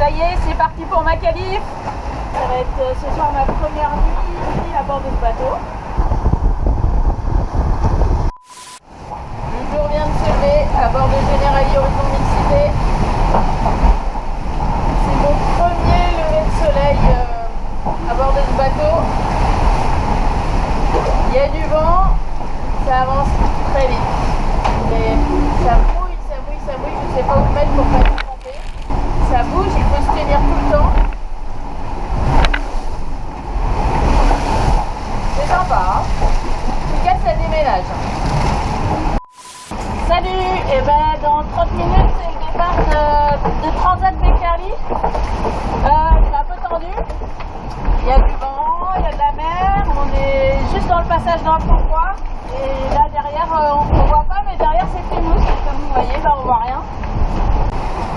Ça y est, c'est parti pour ma qualif. Ça va être ce soir ma première nuit à bord de ce bateau. Le jour vient de se lever à bord de Generali Horizon Mixité. C'est mon premier lever de soleil à bord de ce bateau. Il y a du vent, ça avance très vite. Mais ça mouille, je ne sais pas où le mettre pour pas tout tremper. Ça bouge, il faut se tenir tout le temps. C'est sympa, hein. En tout cas, ça déménage. Salut, et ben dans 30 minutes, c'est le départ de Transat Beckerli. C'est un peu tendu. Il y a du vent, il y a de la mer. On est juste dans le passage dans le pourpoint. Et là derrière, on ne voit pas, mais derrière c'est plus mousse. Comme vous voyez, là on voit rien.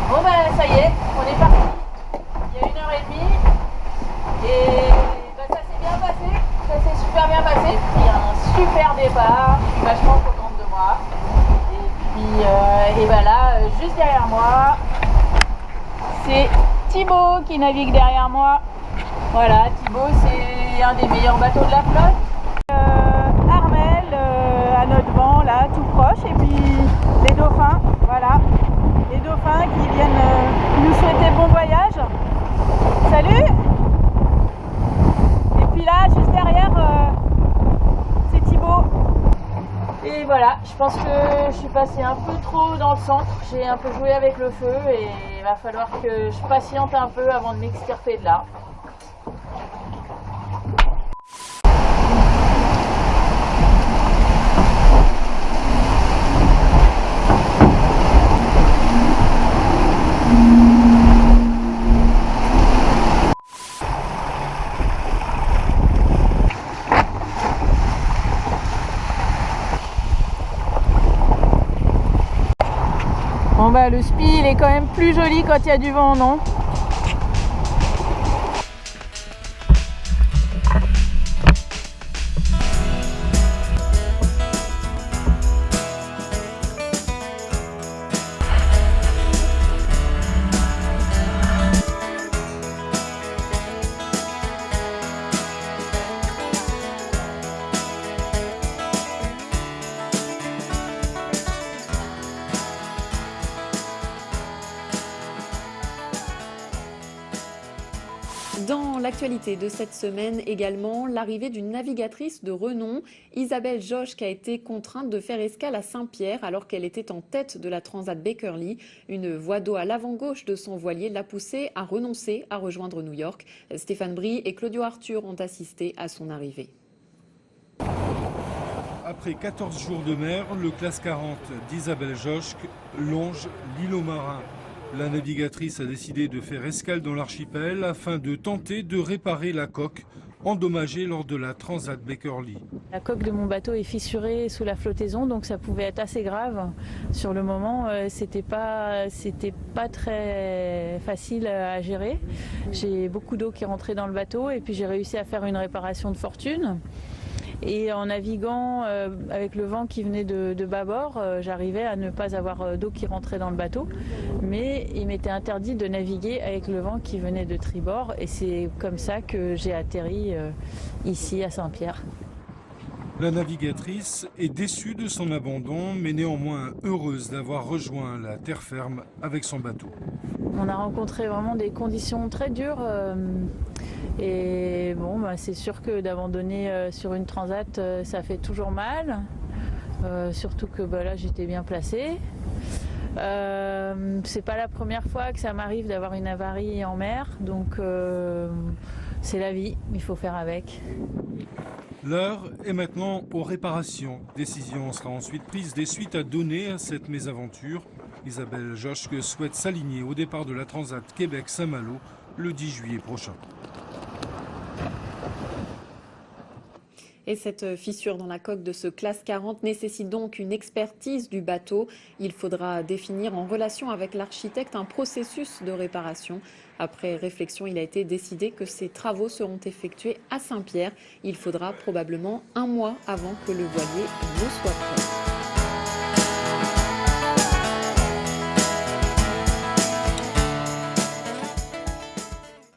Bon ben ça y est, on est parti. Il y a 1h30 et ben, ça s'est bien passé, ça s'est super bien passé. Il y a un super départ, je suis vachement contente de moi. Et puis ben là, juste derrière moi, c'est Thibaut qui navigue derrière moi. Voilà, Thibaut c'est un des meilleurs bateaux de la flotte. Armel à notre vent là, tout proche, et puis les dauphins, voilà. Les dauphins qui viennent nous souhaiter bon voyage. Salut! Et puis là, juste derrière, c'est Thibaut. Et voilà, je pense que je suis passée un peu trop dans le centre. J'ai un peu joué avec le feu et il va falloir que je patiente un peu avant de m'extirper de là. Bon bah le spi il est quand même plus joli quand il y a du vent, non? Dans l'actualité de cette semaine également, l'arrivée d'une navigatrice de renom, Isabelle Josch, qui a été contrainte de faire escale à Saint-Pierre alors qu'elle était en tête de la Transat Beckerli. Une voie d'eau à l'avant-gauche de son voilier l'a poussée à renoncer à rejoindre New York. Stéphane Brie et Claudio Arthur ont assisté à son arrivée. Après 14 jours de mer, le classe 40 d'Isabelle Josch longe l'îlot marin. La navigatrice a décidé de faire escale dans l'archipel afin de tenter de réparer la coque endommagée lors de la Transat Beckerli. La coque de mon bateau est fissurée sous la flottaison, donc ça pouvait être assez grave. Sur le moment, c'était pas très facile à gérer. J'ai beaucoup d'eau qui rentrait dans le bateau et puis j'ai réussi à faire une réparation de fortune. Et en naviguant avec le vent qui venait de bâbord, j'arrivais à ne pas avoir d'eau qui rentrait dans le bateau. Mais il m'était interdit de naviguer avec le vent qui venait de tribord. Et c'est comme ça que j'ai atterri ici à Saint-Pierre. La navigatrice est déçue de son abandon, mais néanmoins heureuse d'avoir rejoint la terre ferme avec son bateau. On a rencontré vraiment des conditions très dures. Et bon, bah, c'est sûr que d'abandonner sur une transat, ça fait toujours mal. Surtout que bah, là, j'étais bien placée. C'est pas la première fois que ça m'arrive d'avoir une avarie en mer, donc c'est la vie, il faut faire avec. L'heure est maintenant aux réparations. Décision sera ensuite prise des suites à donner à cette mésaventure. Isabelle Josch souhaite s'aligner au départ de la Transat Québec-Saint-Malo le 10 juillet prochain. Et cette fissure dans la coque de ce classe 40 nécessite donc une expertise du bateau. Il faudra définir en relation avec l'architecte un processus de réparation. Après réflexion, il a été décidé que ces travaux seront effectués à Saint-Pierre. Il faudra probablement un mois avant que le voilier ne soit prêt.